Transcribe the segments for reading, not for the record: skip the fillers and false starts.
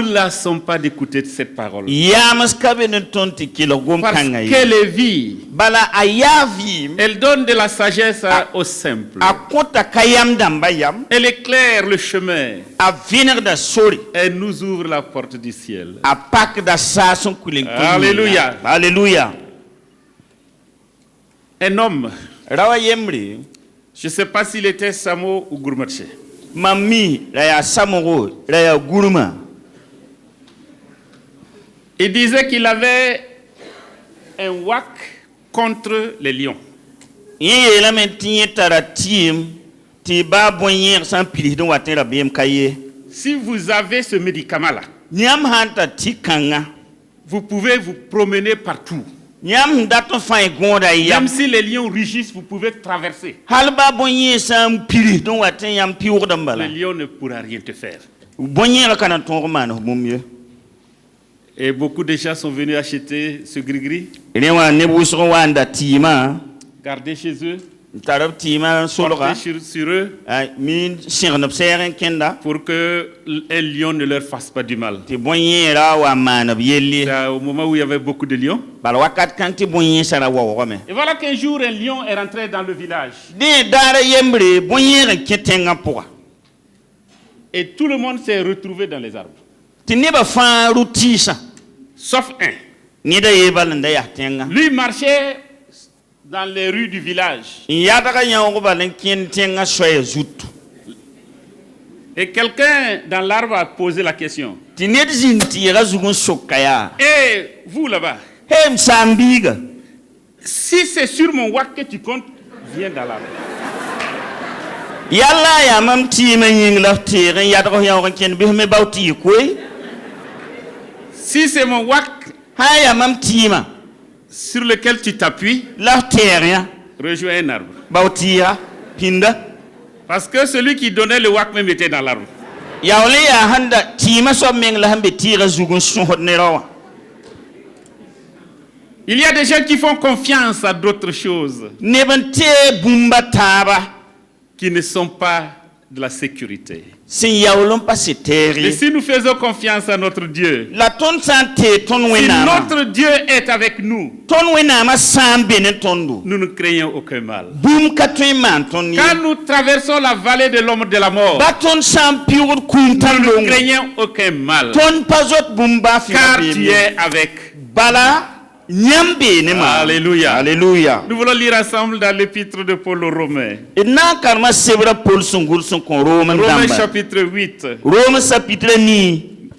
lassons pas d'écouter cette parole. Parce Qu'elle est vie. Elle donne de la sagesse aux simples. Elle éclaire le chemin. Elle nous ouvre la porte du ciel. Alléluia. Alléluia. Un homme, Rawa yemri. je ne sais pas s'il était Samo ou Gourmatche. Mami, raya samoro, raya guruma. Il disait qu'il avait un wak contre les lions. Yé la mentinye taratim, ti ba boyer sans pili don waten la biem kaye. Si vous avez ce médicament-là, Nyam hanta tikanga. vous pouvez vous promener partout. Nyam dato fay gonda yam. Même si les lions rugissent, vous pouvez traverser. Halba boyer sans pili don waten yam piur Le dambala. lion ne pourra rien te faire. Boyer la kana ton romano mumye. Et beaucoup de gens sont venus acheter ce gris-gris, Rewa nebusro wanda tima. garder chez eux, Tarab tima solora. porter sur eux, Min sirnop seren kenda. pour que un lion ne leur fasse pas du mal. Ti boyer ra wa manab yelli. C'est au moment où il y avait beaucoup de lions. Bal wakat kan ti boyer sara wa me. Et voilà qu'un jour, un lion est rentré dans le village. De dara yembre boyer ketenga poa. Et tout le monde s'est retrouvé dans les arbres. Ti neba fa rutisa. Sauf un. Ni da yebal nda ya tenga. Lui marchait dans les rues du village. Ya daga nyawo balen ken tenga soye zutu. Et quelqu'un dans l'arbre a posé la question. Ti net zinti ra zugun sokaya. Et vous là-bas, Hem sambiga. si c'est sur mon wak que tu comptes, viens dans l'arbre. Yalla ya mam ti ma ying la tere ya daga yawo ken bi me bauti koy. Si c'est mon wak Ha ya mam ti ma sur lequel tu t'appuies, la tere ya rejoins un arbre. bauti ya pinda. Parce que celui qui donnait le wak même était dans l'arbre. Yawle ya handa ti ma so meng la hambe tira zugun sun hot ne rawa. Il y a des gens qui font confiance à d'autres choses Nebante bumba taba. qui ne sont pas de la sécurité. Sin yawlon pas se Et tere. si nous faisons confiance à notre Dieu, La ton santé ton si wenama. notre Dieu est avec nous, Ton wenama sambe ne tondu. nous ne craignons aucun mal. Boom katwe man ton ni. Quand nous traversons la vallée de l'ombre de la mort, Baton sam piur nous kuntan ne long. craignons aucun mal, Ton pazot bumba fi. car tu es avec. Bala nyambe ne ma. Alléluia. Alléluia. Nous voulons lire ensemble dans l'épître de Paul aux Romains. Et na karma sebra Paul sungur sun kon Roman Romains damba. chapitre 8. Rome chapitre ni.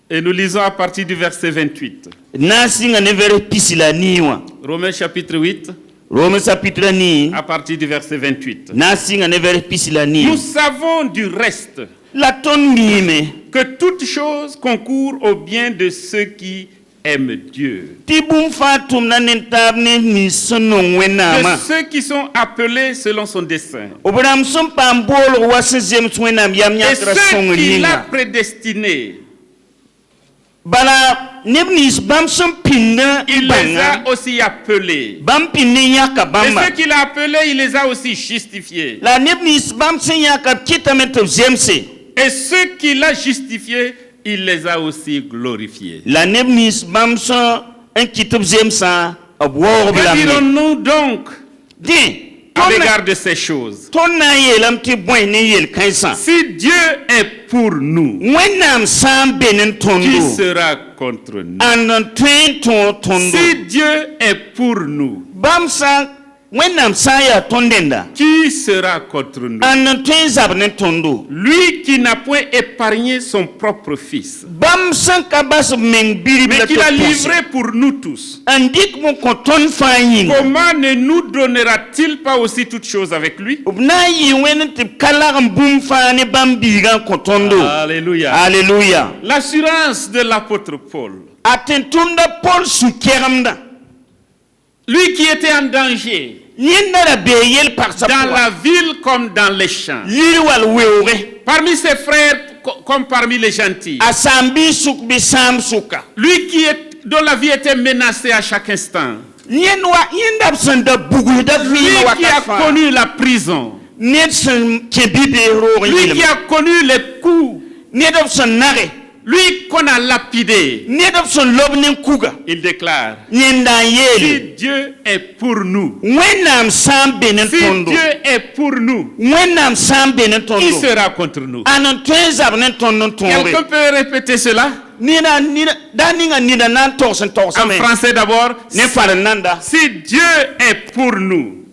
Et nous lisons à partir du verset 28. Na singa ne vere pisila niwa. Romains chapitre 8, Rome chapitre ni. à partir du verset 28. Na singa ne vere pisila ni. Nous savons du reste La ton mime. que toute chose concourt au bien de ceux qui aiment Dieu, Ti bum fatum na nentab ne ni sonon de wenama. ceux qui sont appelés selon son dessein. Obram son pambol wasen zem wenam yam Et nyatra ceux son qu'il a linga. prédestinés, Bala nebnis bam son pinna il les ibanga. a aussi appelés. Bam pinne yaka Et bamba. ceux qu'il a appelés, il les a aussi justifiés. La nebnis bam sen yaka kitamet zemse. Et ceux qu'il a justifiés, il les a aussi glorifiés. La nebnis bam son un kitub zemsa abwor Que blam. dirons-nous donc Di. à l'égard de ces choses? Ton na yelam ti boy ne yel kansa. Si Dieu est pour nous, Wenam sam benen qui tondo. sera contre nous? Anan twen ton tondo. Si Dieu est pour nous, Bam sa wenam sa ya tondenda. qui sera contre nous? Anan twen zabne tondo. Lui qui n'a point épargné son propre fils, Bam san kabas meng biri mais bla qui l'a to livré pour nous tous. Andik mon konton fayin. Comment ne nous donnera-t-il pas aussi toutes choses avec lui? Na yi wen te kala bum fa ne bam biga kontondo. Alléluia. Alléluia. L'assurance de l'apôtre Paul, Atentunda Paul su keramda. lui qui était en danger, Yenda la beyel par sa dans la ville comme dans les champs, Yiri wal weure. parmi ses frères comme parmi les gentils, Asambi suk bi sam suka. lui dont la vie était menacée à chaque instant, Yenda sanda bugu da lui fi qui a wakafa. connu la prison, Nedson kebibe ro lui qui a connu les coups, Nedson nare. lui qu'on a lapidé, nedab son lob ne kuga il déclare, nyenda si yele Dieu est pour nous, wennam sam benen si tondo Dieu est pour nous, wennam sam benen qui tondo sera contre nous? anan twenzab ne tondo Quelqu'un tonre peut répéter cela? nina daninga nina nan toxen En toxame français d'abord. ne farananda Si Dieu est pour nous,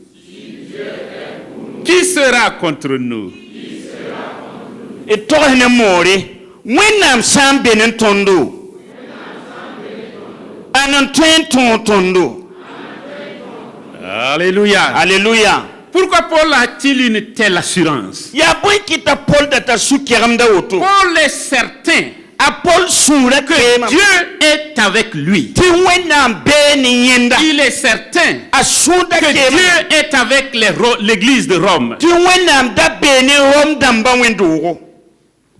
qui sera contre nous? e toxne more wennam sam benen tondo anan twen tondo Alléluia. alléluia. Pourquoi Paul a-t-il une telle assurance? Ya boy kita Paul data su kiramda woto Paul est certain a Paul sura que kema Dieu est avec lui. ti wennam be ni yenda Il est certain a suda que kema Dieu est avec l'église de Rome. ti wennam da be ni rom damba wendogo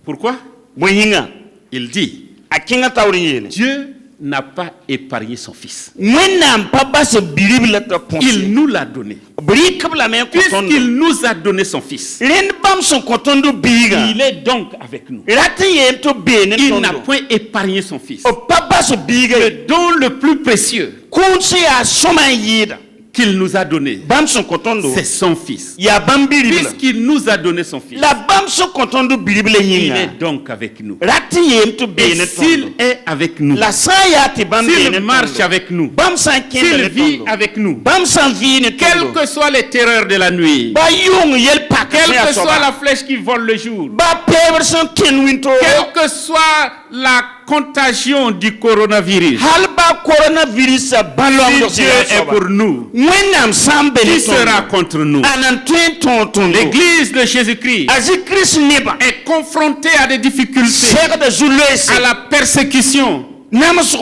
Pourquoi? boyinga Il dit, a kinga tawri yele Dieu n'a pas épargné son fils. wennam pa ba se biribla ta Il ponse nous l'a donné. bri kabla me kotondo Puisqu'il nous a donné son fils, len bam son kotondo biga il est donc avec nous. rati yem to be ni Il n'a tondo point épargné son fils. o pa ba se biga Le don le plus précieux kunsi a soma yida qu'il nous a donné, bam son kotondo c'est son fils. ya bam biribla Puisqu'il nous a donné son fils, la bam son kotondo biribla il yinga est donc avec nous. rati yem to be Et ni s'il tondo est avec nous, la saya ti bam be s'il ni marche tondo avec nous, bam san kende s'il ni vit tondo avec nous, bam san vi ni quelles tondo que soient les terreurs de la nuit, ba yung yel pak quelle ya que soit soba la flèche qui vole le jour, ba pever son ken winto quelle que soit la contagion du coronavirus, halba coronavirus balong si Dieu est pour nous, wennam sam be qui ni sera tondo contre nous? anan twen tondo L'église de Jésus-Christ azi Christ neba est confrontée à des difficultés, sek de zulese à la persécution namso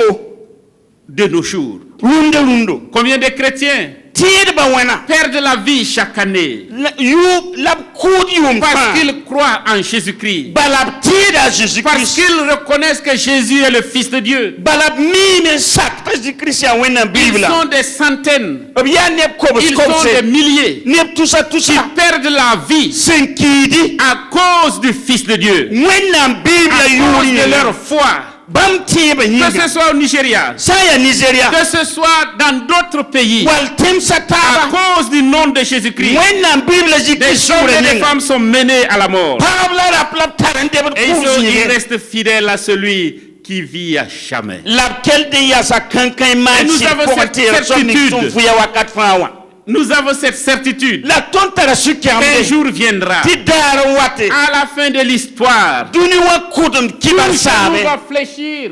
de nos jours. rundo Combien de chrétiens tiede ba wana perdent la vie chaque année yu lab kud yum parce fa qu'ils croient en Jésus-Christ, balab tiede a Jésus parce Christ qu'ils reconnaissent que Jésus est le Fils de Dieu. balab mine sak Jésus Christ ya wena Ils bibla sont des centaines, obiya neb ko ils sont des milliers neb tusa qui perdent la vie senkidi à cause du Fils de Dieu, wena à bibla cause yuri de leur foi. bam tiebe Que yinga ce soit au Nigeria, saya Nigeria que ce soit dans d'autres pays, wal tem à sataba cause du nom de Jésus-Christ, wena bibla des Jésus hommes et des femmes sont menés à la mort. pabla rap tarande Et ils be restent fidèles à celui qui vit à jamais. la kel de ya sa kankan Et man nous si avons cette pokater so ni certitude. son fuya wakat fawa Nous avons cette certitude la tontara suki qu'un ambe jour viendra, ti dara wate à la fin de l'histoire, duni wa kudum tout kibar le monde sabe va fléchir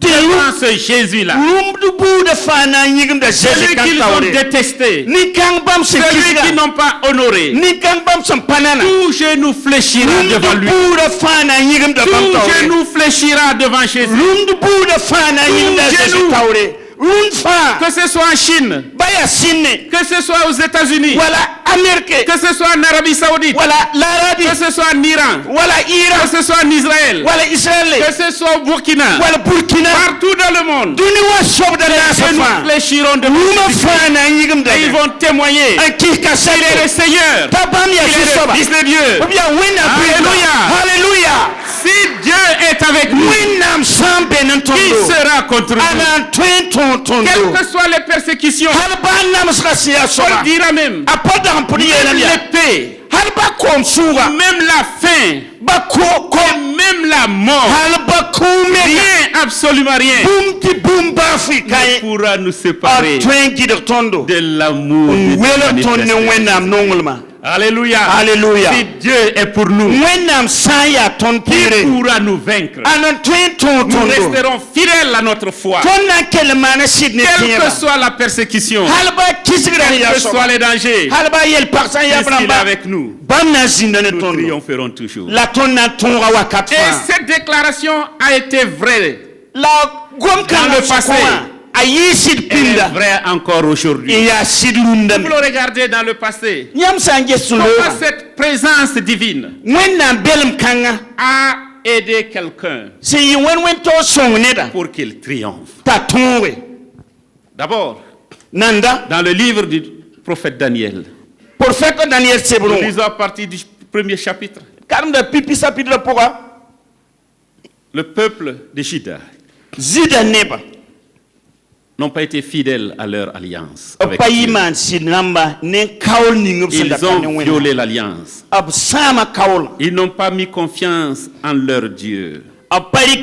te devant ce Jésus-là, lum du bu de fana nyigum da celui Jésus kan qu'ils ont tawre détesté, ni kan bam se celui kisga qu'ils n'ont pas honoré. ni kan bam son panana Tout genou fléchira lum du devant lui. bu de fana nyigum da bam Tout tawre genou fléchira devant Jésus. lum du bu de fana nyigum da Jésus genou. tawre lum fa Que ce soit en Chine, baya sinne que ce soit aux États-Unis, wala Amérique que ce soit en Arabie Saoudite, wala l'Arabie que ce soit en Iran, wala Iran que ce soit en Israël, wala Israël que ce soit au Burkina, wala Burkina partout dans le monde, duni wa sob da na que nous safa fléchirons devant luma Jésus. fana nyigum da Et ils vont témoigner an ki ka qu'il est le sato Seigneur, tabam ya qu'il est le soba Fils de Dieu. obiya wena Alléluia. Hallelujah. Si Dieu est avec nous, Winam sambe nan qui tondo sera contre nous? anan twen tondo Quelles que soient les persécutions, halba nam ska siya Paul soba dira même, apoda hampuri même yelam ya l'épée, halba kom suga même la faim, ba ko et même la mort, halba kume rien, absolument rien, bum ti bum ba fi ne kai pourra nous séparer twen gider tondo de l'amour de Dieu wela tonne manifesté. wenam nongulma Alléluia. Alléluia. Si Dieu est pour nous, wenam saya ton qui pire pourra nous vaincre? anan twen Nous tondo resterons fidèles à notre foi. tonna kel mana sidne Quelle tira que soit la persécution, halba kisgra quels ya que soba soient les dangers, halba yel paksa ya puisqu'il est bramba avec nous, bam na zindane nous tondo triompherons toujours. la tonna tonga wakat Et fa cette déclaration a été vraie. la gom Dans kan le le passé. passé ayi sid Elle est pinda vraie encore aujourd'hui. e ya sid lundam Vous le regardez dans le passé. nyam sanje sulo Comment cette présence divine wenna belum kanga a aidé quelqu'un se yi wen to songneda pour qu'il triomphe. ta tonwe D'abord, nanda dans le livre du prophète Daniel, prophète Daniel nous sebro lisons à partir du premier chapitre. karam da pipi sapidra poka le peuple de Juda Zida neba. n'ont pas été fidèles à leur alliance O avec payi Dieu. man sinamba ne kaul ningum Ils ont violé l'alliance. Ab sama kaul. Ils n'ont pas mis confiance en leur Dieu. O payi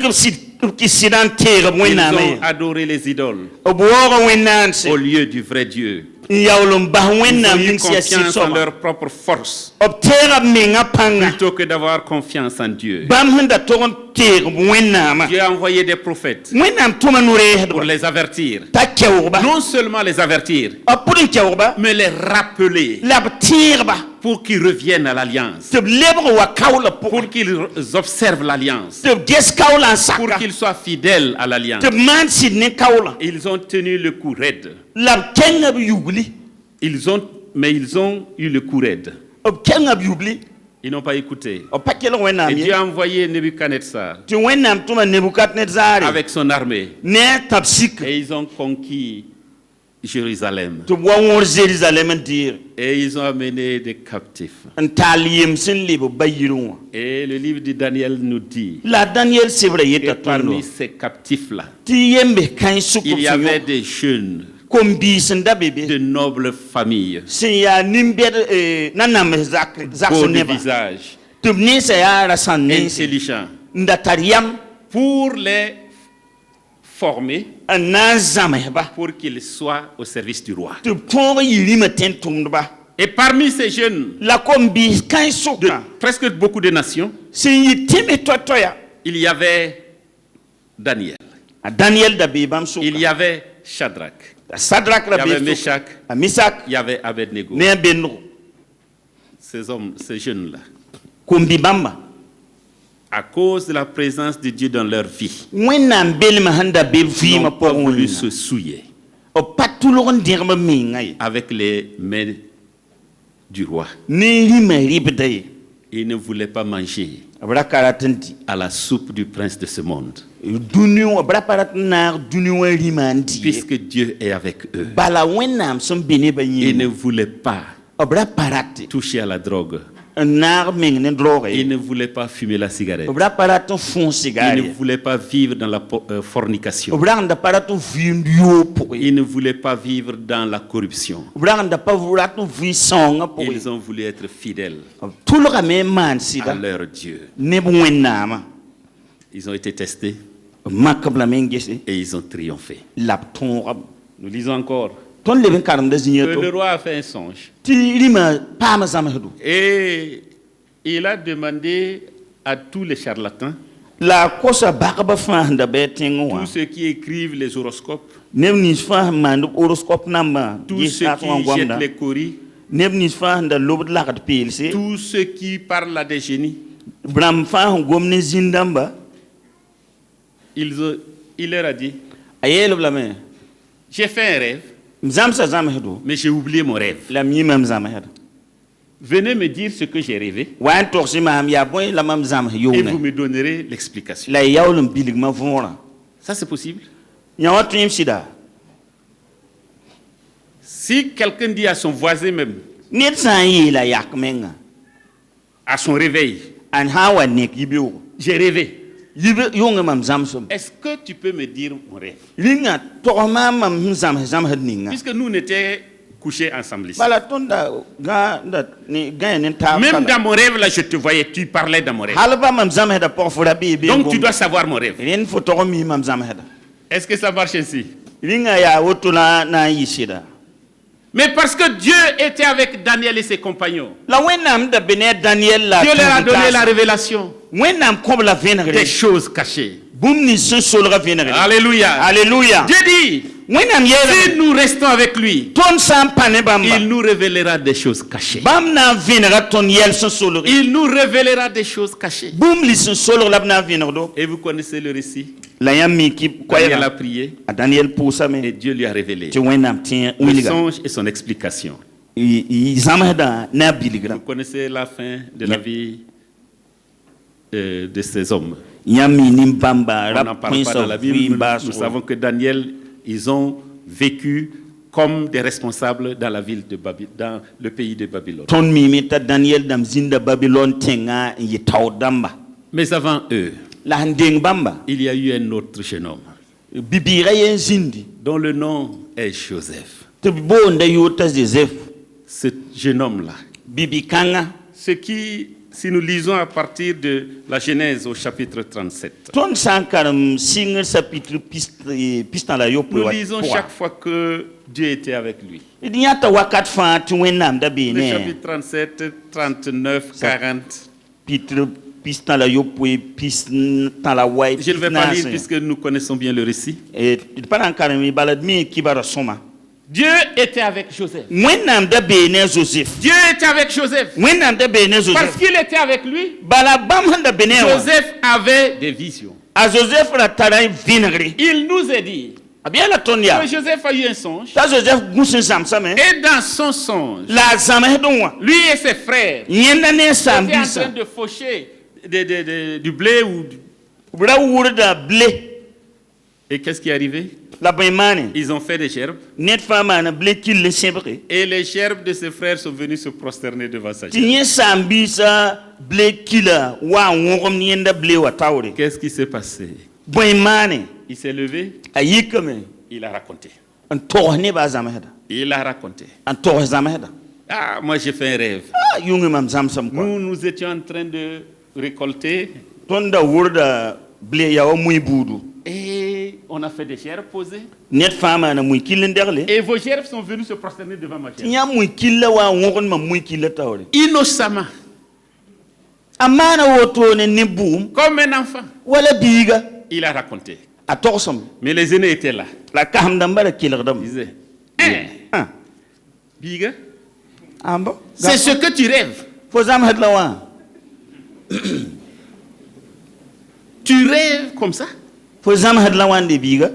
ki sidan tere Ils wena ont me. adoré les idoles O buoga wenanse. au lieu du vrai Dieu. Yaulum bah Ils wena ont eu min sia confiance en sitoma. leur propre force O tera menga panga. plutôt que d'avoir confiance en Dieu. Bam hunda togon tere wena ma. Dieu a envoyé des prophètes Wena tuma nure pour les avertir. ta kewba. Non seulement les avertir, O pudin kewba. mais les rappeler Lab tirba. pour qu'ils reviennent à l'alliance, Tib lebro wa kaula pour pour. qu'ils observent l'alliance, Tib des kaula pour saka. qu'ils soient fidèles à l'alliance. Tib man sidne kaula. Ils ont tenu le coup raide. Lab kenga yugli. Mais ils ont eu le coup raide. O kenga yugli. Ils n'ont pas écouté. O pakelo wena Et mi. Dieu a envoyé Nebuchadnezzar Tu wena tuma Nebukadnezar. avec son armée. Ne tapsik. Et ils ont conquis Jérusalem. Tu wawor Jérusalem dire. Et ils ont amené des captifs. En taliem sin libo bayirun. Et le livre de Daniel nous dit La Daniel c'est vrai que yeta parmi tondo. ces captifs-là, Ti yembe kan suku il y avait des jeunes comme bisenda bébé. de nobles familles, Sin ya nimber nanam zak beaux de neba. visage, Tu ne se ya rasan ne. intelligents, Ndatariam pour les former, na zameba. pour qu'ils soient au service du roi. Tu tonga yirima ten tumba. Et parmi ces jeunes La kombi kan de suka. presque beaucoup de nations, Sin yitime toya. il y avait Daniel, Daniel da bibam suka. il y avait Shadrach, Sadrak il la y avait bibam. Meshach, Misak il y avait Abednego. ne benno. Ces hommes, ces jeunes-là, Kombi bamba. à cause de la présence de Dieu dans leur vie, Wena belma handa bel vima n'ont pas pour voulu wina. se souiller O patulon dirma mingai. avec les mains du roi. Ni lima ribday. Ils ne voulaient pas manger Abra karatanti. à la soupe du prince de ce monde, Dunio abra paratnar dunio rimandi. puisque Dieu est avec eux. Bala wenam son bene Ils banyi. ne voulaient pas Abra parati. toucher à la drogue. Nar mengne Ils drogue. ne voulaient pas fumer la cigarette. Abra paraton fon Ils ne cigare. voulaient pas vivre dans la fornication. Abra nda paraton vindio pour. Ils ne voulaient pas vivre dans la corruption. Abra nda pavuraton visonga pour. Ils ont voulu être fidèles Tout le rame man à sida. leur Dieu. Ne wenama. Ils ont été testés Makabla mengese. et ils ont triomphé. Lapton. Nous lisons encore Ton leven karam da que zinyeto. le roi a fait un songe Ti lima pama zamahdu. et il a demandé à tous les charlatans, La cosa bakaba fanda betengo. tous ceux qui écrivent les horoscopes, Nebnis fa man horoscope namba. tous ceux qui jettent les coris, Nebnis fa da lob lagat pilse. tous ceux qui parlent à des génies, Bram fa gomne zindamba. il leur a dit, Ayelo blame. j'ai fait un rêve, Mzamsa zamahdu. mais j'ai oublié mon rêve. La mimam zamahdu. Venez me dire ce que j'ai rêvé Wan torsi mam ya boy la mam zamah et yone. vous me donnerez l'explication. La yaulum bilig ma vora. Ça, c'est possible. Nyawa trim sida. Si quelqu'un dit à son voisin même, Net san yi la yak menga. à son réveil, An hawa nek yibio. j'ai rêvé, Yibe yonga mam zamsum. est-ce que tu peux me dire mon rêve? Linga torma mam zamah ninga. Puisque nous, on était couchés ensemble ici. Bala tonda ga da ni ga nen ta. Même dans mon rêve, là, je te voyais, tu parlais dans mon rêve. Halba mam zamah da porfura bi bi. Donc, tu dois savoir mon rêve. Ren foto mi mam zamah da. Est-ce que ça marche ainsi? Linga ya wotula na yishida. Mais parce que Dieu était avec Daniel et ses compagnons, La wenam da bene Daniel la. Dieu leur a donné la révélation Wenam kom la venre. des choses cachées. Boum ni sun solra venre. Alléluia. Alléluia. Dieu dit, Wenam si yele. nous restons avec lui, Ton sam pane bamba. il nous révélera des choses cachées. Bam na venre ton yel sun solra. Il nous révélera des choses cachées. Boum li sun solra labna venre do. Et vous connaissez le récit. La yami ki Daniel a kwaya. prié Daniel pousa et me. Dieu lui a révélé Ti wenam tien le wiliga. songe et son explication. I zamada na biligra. Vous connaissez la fin de la vie de ces hommes. Yami nimbamba On n'en rap parle pas dans la Bible. Nous so. savons que Daniel, ils ont vécu comme des responsables dans la ville de Babylone, dans le pays de Babylone. Ton mimita Daniel dam zinda Babylon tenga yi tawdamba. Mais avant eux, la handeng bamba il y a eu un autre jeune homme bibira yen zindi dont le nom est Joseph. to bonda yota Joseph Ce jeune homme-là, bibi kanga ce qui, si nous lisons à partir de la Genèse au chapitre 37, ton sankaram single chapitre pistan la yo nous lisons chaque fois que Dieu était avec lui. idiata wakat fa tu wenam da Le bene chapitre 37, 39, 40. pitre pistan la yo pistan la white Je ne vais pas lire puisque nous connaissons bien le récit. et pas encore mi balad mi kibara soma Dieu était avec Joseph. wenam da bene Joseph Dieu était avec Joseph. wenam da bene Parce Joseph qu'il était avec lui, bala bam da bene Joseph avait des visions. a Joseph la tarai vinagre Il nous est dit abia la tonia que Joseph a eu un songe. ta Joseph gusin samsame Et dans son songe, la zame donwa lui et ses frères yenda ne étaient en sambisa train de faucher du blé. bra wurda blé Et qu'est-ce qui est arrivé? la baymane Ils ont fait des gerbes. net fama na blé kil le sebre Et les gerbes de ses frères sont venus se prosterner devant sa gerbe. tinye sambisa blé kila wa ngom nienda blé wa tawre Qu'est-ce qui s'est passé? baymane Il s'est levé, ayikame il a raconté. an tohne ba zamahda Il a raconté. an toh zamahda Ah, moi j'ai fait un rêve. ah yungi mam zamsam ko Nous étions en train de récolter tonda wurda blé ya wa muy budu et on a fait des gerbes posées. net fama na muy kil nderle Et vos gerbes sont venus se prosterner devant ma gerbe. tinya muy kil wa ngom ma muy kil tawre Innocemment, amana woto ne nebum comme un enfant. wala biga Il a raconté. a toxam Mais les aînés étaient là. la kaham dambara kilrdam Ils disaient, ah Biga, ambo c'est ce que tu rêves. fo zamhad la wa Tu rêves comme ça. fo zamhad la wande biga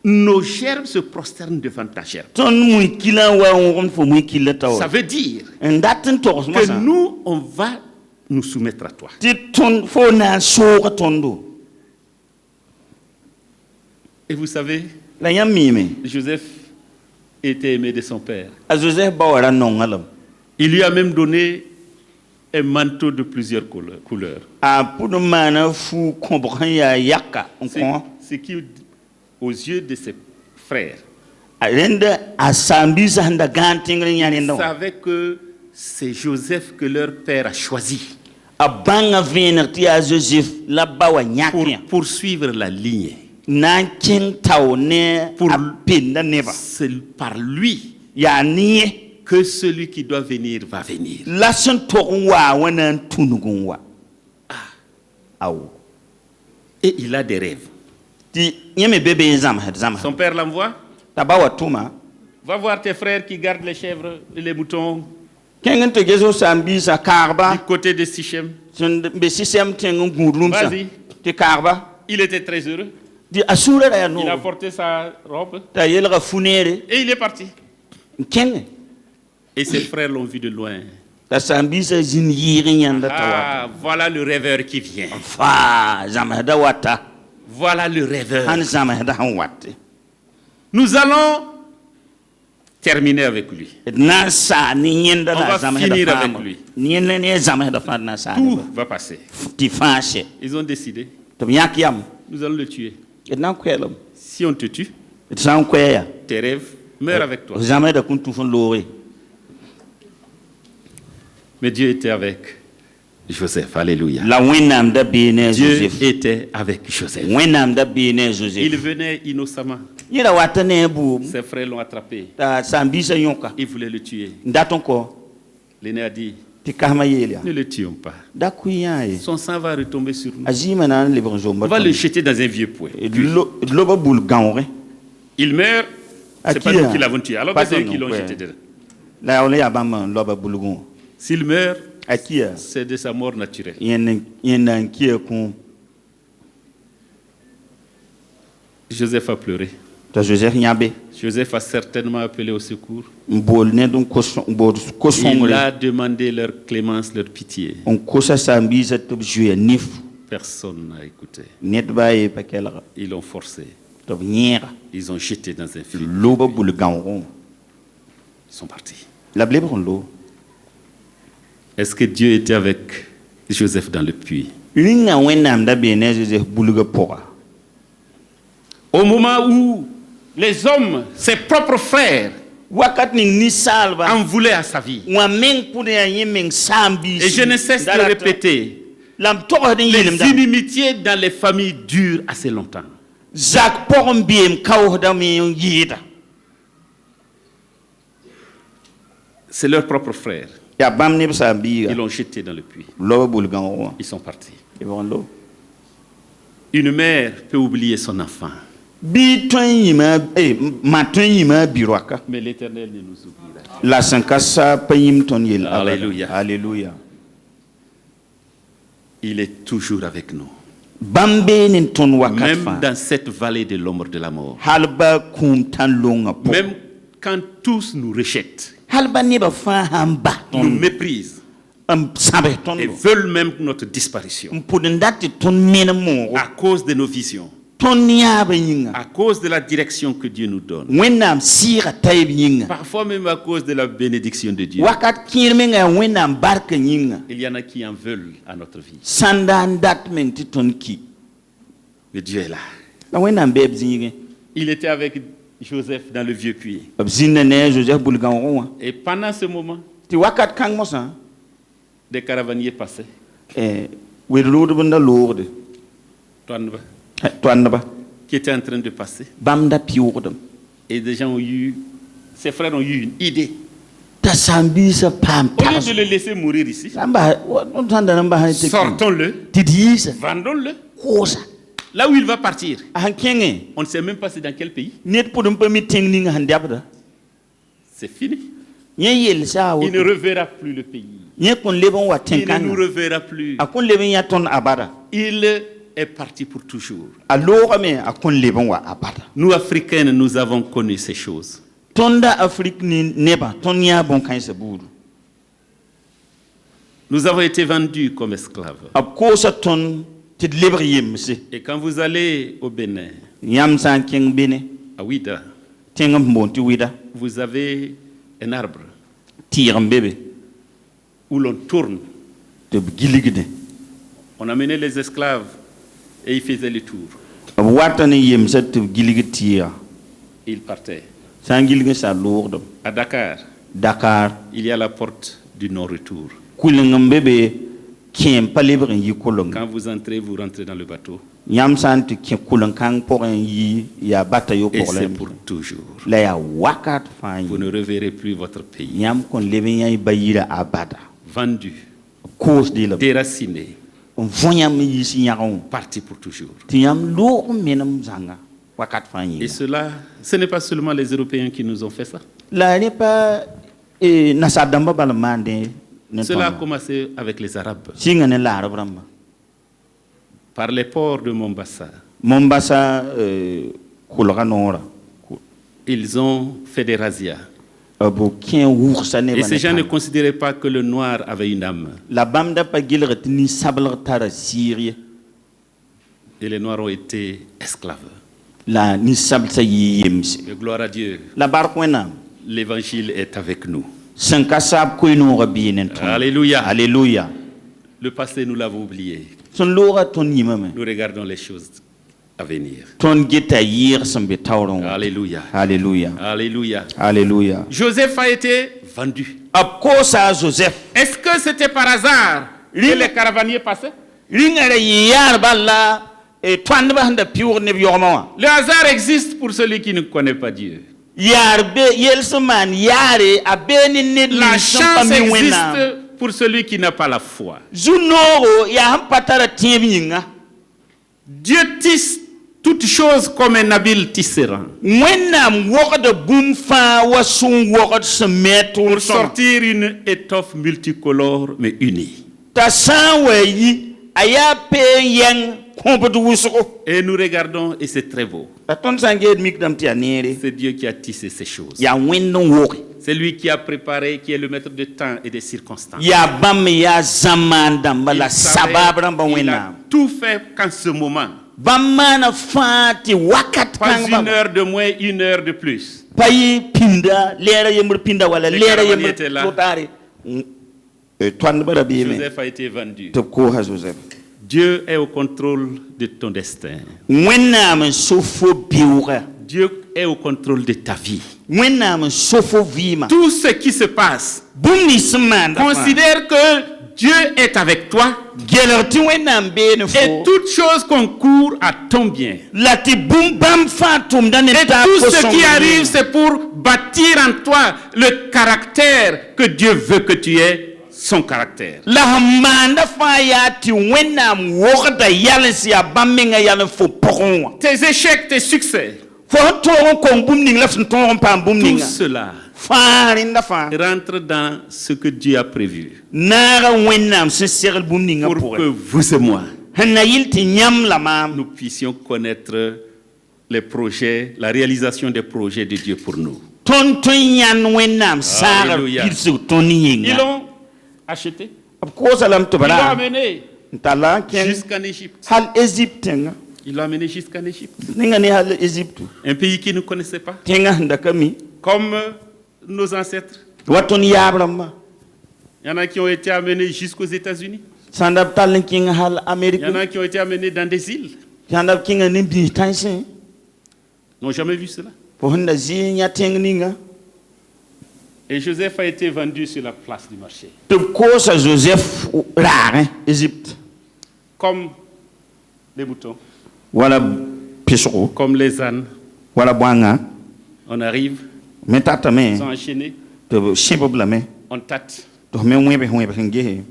Nos gerbes se prosternent devant ta gerbe. ton muy kila wa ngom fo muy kila Ça tawre veut dire ndatin tox que masa nous, on va nous soumettre à toi. ti ton fo na soga tondo Et vous savez, la yam mime Joseph était aimé de son père. a Joseph bawara nongalam Il lui a même donné un manteau de plusieurs couleurs. a pudu mana fu kombran ya yakka C'est ce qui, aux yeux de ses frères, a renda a sambisa handa gantingri nyani ils ndo savaient que c'est Joseph que leur père a choisi a banga vener ti a Joseph la bawa pour nyaknya poursuivre la lignée. na king tawne Pour- a pinda neba C'est par lui ya niye que celui qui doit venir va venir. lasun togun wa wana tunugun wa aw Et il a des rêves. ti yeme bebe zam Son père l'envoie. tabawa tuma Va voir tes frères qui gardent les chèvres et les moutons kengen te gezo sambisa du karba côté de Sichem. be system tengun gudlum sa Vas-y. te karba Il était très heureux. di asura da no Il a porté sa robe ta yelga funere et il est parti. kenge Et ses frères l'ont vu de loin. ta sambisa zin yiri nyanda Ah, tawata voilà le rêveur qui vient. fa zamada wata Voilà le rêveur. han zamada han watte Nous allons terminer avec lui. na sa ni nyenda On va da zamada finir fa avec lui. ni ne zamada fa na sa Tout va passer. ti fashe Ils ont décidé, to yak yam nous allons le tuer. edna kwelam Si on te tue, san kweya tes rêves meurent avec toi. zamada kuntu fon lori Mais Dieu était avec Joseph. Alléluia. la winam da bene Dieu Joseph était avec Joseph. winam da bene Joseph Il venait innocemment. yira wata ne bu Ses frères l'ont attrapé. ta sambisa yonka Ils voulaient le tuer. ndaton ko L'aîné a dit, ti kahma yelia ne le tuons pas. da kuyaye Son sang va retomber sur nous. azima na le bonzo On va le jeter dans un vieux puits. lo ba bul ganore Il meurt. C'est pas Qui, nous hein? qui l'avons tué. Alors Pas que c'est eux non, qui l'ont ouais. jeté dedans. la ole ya bam lo ba bulgun S'il meurt, akia c'est de sa mort naturelle. yen kia kun Joseph a pleuré. ta Joseph nyabe Joseph a certainement appelé au secours. mbol ne dun koson Il kosongre a demandé leur clémence, leur pitié. on kosa sambisa to juye nif Personne n'a écouté. net ba e pakela Ils l'ont forcé. to nyera Ils ont jeté dans un film. lo ba bul ganron Ils sont partis. la ble bon lo Est-ce que Dieu était avec Joseph dans le puits. Ringa wẽnnaam da bee ne Joseph bulga pʋga. Au moment où les hommes, ses propres frères, Wakat ning ninsaalba en voulaient à sa vie. wa meng pʋdẽ yaa yẽ meng saam biisi. Et je ne cesse de répéter, La m togsd n les yeelmda inimitiés dans les familles durent assez longtemps. zak pʋg n beem kaoosdame n yɩɩda. C'est leurs propres frères. Yaa bãmb neb saam biiga Ils l'ont jeté dans le puits. loba bulgãngẽ wã. Ils sont partis. Y bõn lo. Une mère peut oublier son enfant, Bii tõe n yĩma ma tõe n yĩma a bi-roaka. mais l'Éternel ne nous oubliera pas. La sẽn ka sa pa yĩm tõnd yell abada. Alléluia. Alléluia. Il est toujours avec nous. Bãmb bee ne tõnd wakat Même fãa. dans cette vallée de l'ombre de la mort. Hal ba kũum tãn longã pʋgẽ. Même quand tous nous rejettent, Hal ba nebã fãa sãn bas nous tõnd méprisent n sãbs et tõndo veulent même notre disparition n pʋd n dat tɩ tõnd menem moogo à cause de nos visions, tõnd yãabã yĩnga à cause de la direction que Dieu nous donne, wẽnnaam sɩɩga taɩb yĩnga parfois même à cause de la bénédiction de Dieu. wakat kẽer mengã yaa wẽnnaam barka yĩnga Il y en a qui en veulent à notre vie. sãn da n dat meng tɩ tõnd ki Mais Dieu est là. la wẽnnaam bɩ b zĩigẽ Il était avec Joseph dans le vieux puits. b zĩnda ne a Joseph bulgãoogẽ wã Et pendant ce moment, tɩ wakat kãng mosã des caravaniers passaient. wed-loodb n da loogde Toanba, toandba qui étaient en train de passer. bãmb da pɩʋʋgdem Et des gens ont eu, ses frères ont eu une idée. t'a saam-biisã paam Au lieu tags de le laisser mourir ici, sãn da n basã tɩ sortons-le, tɩ d yiisa vendons-le. koosa Là où il va partir, a sẽn kẽngẽ on ne sait même pas c'est dans quel pays. ned pʋd n pa mi tẽng ning sẽn dɛbda C'est fini. yẽ yell saa Il ne woto reverra plus le pays. yẽ kõn leb n wa Il ne nous tẽn-kãngã reverra plus. a kõn leb n yã tõnd abada Il est parti pour toujours. a loogame a kõn leb n wa abada Nous, Africains, nous avons connu ces choses. tõnda afrik nebã tõnd yãa bõn-kãensã buudu Nous avons été vendus comme esclaves. b koosa tõnd tɩ d lebg yemse Et quand vous allez au Bénin, yãmb sã n kẽng bene à Ouida, tẽng n boon tɩ wɩda vous avez un arbre tɩɩg n be be où l'on tourne. tɩ b gilgde On amenait les esclaves et ils faisaient le tour. b wata ne yemsã tɩ b gilg tɩɩga Et ils partaient. sã n gilg sã loogdem À Dakar, dakar il y a la porte du non-retour. kuleng n be be kẽem pa lebg n yi kuleng Quand vous entrez, vous rentrez dans le bateau. yãmb sã n tɩ kẽ kuleng-kãng pʋgẽ n yi yaa bata Et yo-pʋg c'est pour toujours. la yaa wakat fãa Vous yĩ ne reverrez plus votre pays. yãmb kõn leb n yã ba yira abada Vendu, koosde la déraciné, n võ yãmb n yiis yãgẽ wã parti pour toujours. tɩ yãmb loog n menem zãnga wakat fãa Et yĩnga cela, ce n'est pas seulement les Européens qui nous ont fait ça. la rẽ pa nasaar-dãmbã bal n maande ne Cela a tõndã commencé avec les Arabes. sɩnga ne laarb rãmba Par les ports de Mombasa, mombasa kulga noora ils ont fait des razzias. b kẽ wʋgsa Et nebã ces gens ne ne considéraient pas que le noir avait une âme. la bãmb da pa gilg tɩ nin-sablg tara sɩɩg ye Et les noirs ont été esclaves. la nin-sablsã yɩ yemse Mais gloire à Dieu, la bark wẽnnaam l'évangile est avec nous. sẽn ka saab koe-noogã bɩ ne tõnd Alléluia. alleluya Le passé, nous l'avons oublié. sẽn looga tõnd yĩmame Nous regardons les choses à venir. tõnd geta yɩɩg sẽn be taoorẽ wã Alléluia. alleluya Alléluia. alleluya Joseph a été vendu. b koosa a Joseph Est-ce que c'était par hasard que les caravaniers passaient? rĩngã ra yɩ yaar bala tõandbã sẽn da pɩʋʋg neb yogmã wã Le hasard existe pour celui qui ne connaît pas Dieu. yaar be yel sẽn maan yaare a bee ne ned La ning sẽn pa chance mi wẽnnaam existe pour celui qui n'a pas la foi. zu-noogo yaa sẽn pa tara tẽeb yĩnga Dieu tisse toutes choses comme un habile tisserand wẽnnaam wogd bũmb fãa wa sũn wogd sẽn me a tʋʋr pour sõma sortir une étoffe multicolore mais unie. t'a sã n wa yi a yaa pee n yɛng kõbd wʋsgo Et nous regardons et c'est très beau. la tõnd sã n geed mikdame tɩ yaa neere C'est Dieu qui a tissé ces choses. yaa wẽnd n woge C'est lui qui a préparé, qui est le maître de temps et des circonstances. yaa bãmb yaa zãmaan dãmba la Il savait, sabaab rãmba il a wẽnnaam tout fait qu'en ce moment, bãmb maana fãa tɩ wakat pas kãng une bãmba heure de moins, une heure de plus. pa yɩ pĩnda lɛɛra yembr pĩnda wala Les lɛɛra caravaniers yembr étaient là. lotaare tõnd ba rabeeme Joseph a été vendu. tɩ b koosa Joseph. Dieu est au contrôle de ton destin. Wẽnnaam n so fo beooga. Dieu est au contrôle de ta vie. Wẽnnaam n so fo vɩɩma. Tout ce qui se passe, Bũmb nins sẽn maanda fãa. considère que Dieu est avec toi Gelg tɩ Wẽnnaam beene et fo. toutes choses concourent à ton bien. La tɩ bũmb bãmb fãa tʋmda ne Et taab tout fo ce qui sõng arrive, yɩɩ. c'est pour bâtir en toi le caractère que Dieu veut que tu aies, son caractère. La sẽn maanda fãa yaa tɩ Wẽnnaam wogda yals yaa bãmb menga yal n fo pʋgẽ wã. Tes échecs, tes succès, Fo sẽn tõog n kong bũmb ning la f sẽn tõog n paam bũmb tout ninga. cela Fãa rẽnda fãa. rentre dans ce que Dieu a prévu Naaga Wẽnnaam sẽn segl bũmb ninga pour que pʋgẽ. vous et moi, Sẽn na yɩl tɩ yãmb la maam. nous puissions connaître les projets, la réalisation des projets de Dieu pour nous. Tõnd tõe n yãnd Wẽnnaam saagr Alléluia. pidsg tõnd Ils yĩnga. l'ont acheté, B koosa lame tɩ b ils l'ont ra amené n talla n kẽng jusqu'en Égypte. hal Égypte tẽnga. Ils l'ont amené jusqu'en Égypte, Ninga ne hal Égypte. un pays qu'ils ne connaissaient pas, Tẽnga sẽn da ka mi. comme nos ancêtres. Wa tõnd yaab rãmba. Il y en a qui ont été amenés jusqu'aux États-Unis. Sãn da b tall n kẽng hal Il Amérique. y en a qui ont été amenés dans des îles. Sãn da b kẽnga ne biis tãnsẽ. Ils n'ont jamais vu cela. Fo sẽn da zɩ yã tẽng ninga. Et Joseph a été vendu sur la place du marché. Tɩ b koosa Joseph raagẽ Égypte. Comme les boutons, Wala pɩsgo. comme les ânes. Wala bõanga. On arrive, Me tatame. ils sont enchaînés, Tɩ b sẽb b lame. on tâte. Tɩ f me wẽbs n gese.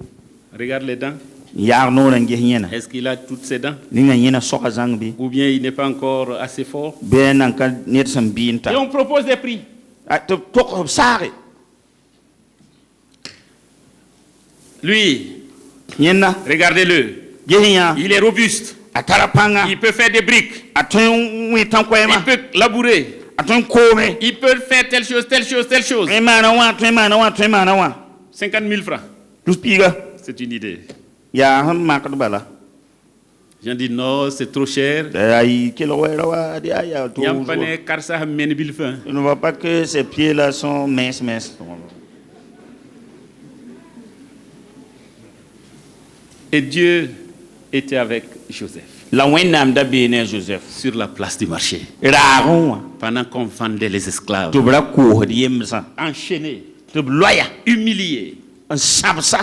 Regarde les dents. Yaag noorã n ges yẽna. Est-ce qu'il a toutes ses dents? Ninga yẽna soga zãng bɩ. Ou bien il n'est pas encore assez fort? Bɩ nan ka ned sẽn bɩ n ta. Et on propose des prix. Tɩ b tog b saage. Lui, Yẽnna. regardez-le. Ges yã. Il est robuste. A tara pãnga. Il peut faire des briques. A tõe n wẽ tã Il koɛɛmã. peut labourer. A tõe n koome. Il peut faire telle chose, telle chose, telle chose. Tõe maana wã, tõe maana wã, tõe maana wã. 50 000 francs. Dus piiga. C'est une idée. Yaa sẽn makd bala. J'ai dit non, c'est trop cher. Ay kelg wɛɛra wa dɩ a yaa Il y a un toog. pané karsa a mené bilfin. Il ne voit pas que ses pieds-là sont minces. Et Dieu était avec Joseph La Wẽnnaam da beene Joseph. sur la place du marché Raagẽ wã. pendant qu'on vendait les esclaves, Tɩ b ra koosd yemsã. enchaînés, Tɩ b loya humiliés. n sãbsa.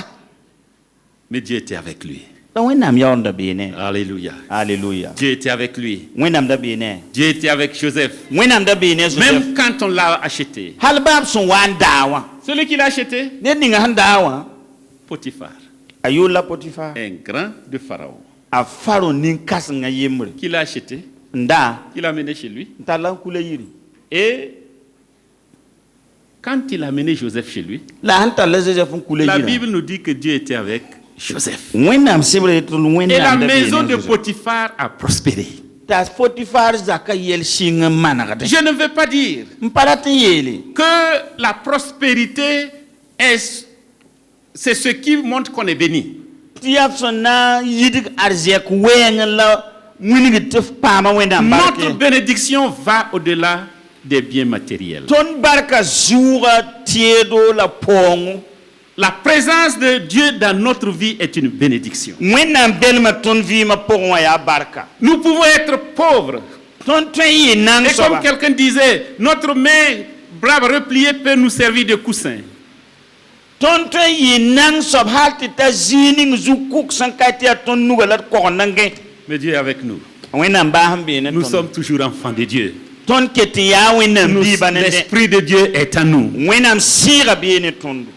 Mais Dieu était avec lui. La Wẽnnaam yaoor da beene. Alléluia. Alléluia. Dieu était avec lui. Wẽnnaam da beene. Dieu était avec Joseph. Wẽnnaam da beene Joseph. Même quand on l'a acheté. Hal baab sẽn wa n daa wã. Celui qui l'a acheté, Ned ninga sẽn daa wã. Potiphar, A yolla Potifar. un grand de Pharaon, A faro nin-kãsengã yembre. qui l'a acheté, N daa. qui l'a amené chez lui. N tall n kula yiri. Et quand il a amené Joseph chez lui, La sẽn tall Joseph n kula la yirã. Bible nous dit que Dieu était avec Joseph. Wẽnnaam sɩbre tɩ Et la Wẽnnaam da maison beene de Joseph. Potiphar a prospéré. T'a Potifar zaka yel sɩng n manegde. Je ne veux pas dire N pa rat n yeele. que la prospérité c'est ce qui montre qu'on est béni. Tɩ yaa f sẽn na n yɩdg arzɛk wɛɛngẽ la wingd tɩ f paama Wẽnnaam Notre barke. bénédiction va au-delà des biens matériels. Tõnd barka zuuga teedo la paoongo. La présence de Dieu dans notre vie est une bénédiction. Wẽnnaam belma tõnd vɩɩmã pʋgẽ wã yaa barka. Nous pouvons être pauvres. Tõnd tõe n yɩ nang Et comme soaba. quelqu'un disait, notre main bras repliée peut nous servir de coussin. Tõnd tõe n yɩ nang soab hal tɩ ta zĩig ning zu-kʋk sẽn ka tɩ yaa tõnd nuga la d kɔg nengẽ. Mais Dieu est avec nous. Wẽnnaam baas n beene Nous tõnd. sommes toujours enfants de Dieu. Tõnd ket n yaa Wẽnnaam biiba ne dẽ. L'Esprit de Dieu est en nous. Wẽnnaam sɩɩga beene tõndo.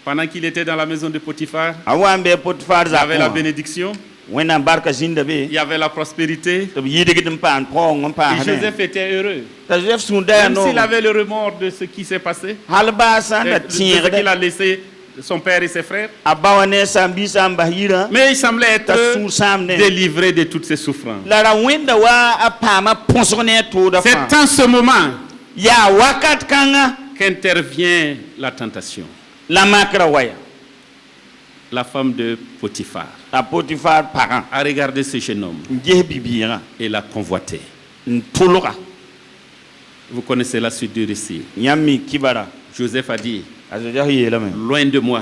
Pendant qu'il était dans la maison de Potiphar, A wa n bɩ Potifar il y avait la zakẽ wã. bénédiction, Wẽnnaam barka zĩnda be. il y avait la prospérité. Tɩ b yɩdgd n paan paoong n Et paasdẽ. Joseph était heureux. T'a Joseph sũurda yaa Même s'il noore. avait le remords de ce qui s'est passé, Hal baasã n da de ce qu'il tẽegda. a laissé son père et ses frères. A ba wa ne saam-biisã n bas yirã. Mais il semblait être T'a sũur sãamdẽ. délivré de toutes ses souffrances. La ra wẽnda wa a paama põsg ne a tooda C'est fãa. en ce moment Yaa wakat kãngã qu'intervient la tentation. la makra waya. La femme de Potiphar A Potifar pagã a regardé ce jeune homme n ges bibiigã et l'a convoité. n tʋlga. Vous connaissez la suite du récit. Yãmb mi kibara. Joseph a dit, A Joseph yeelame. loin de moi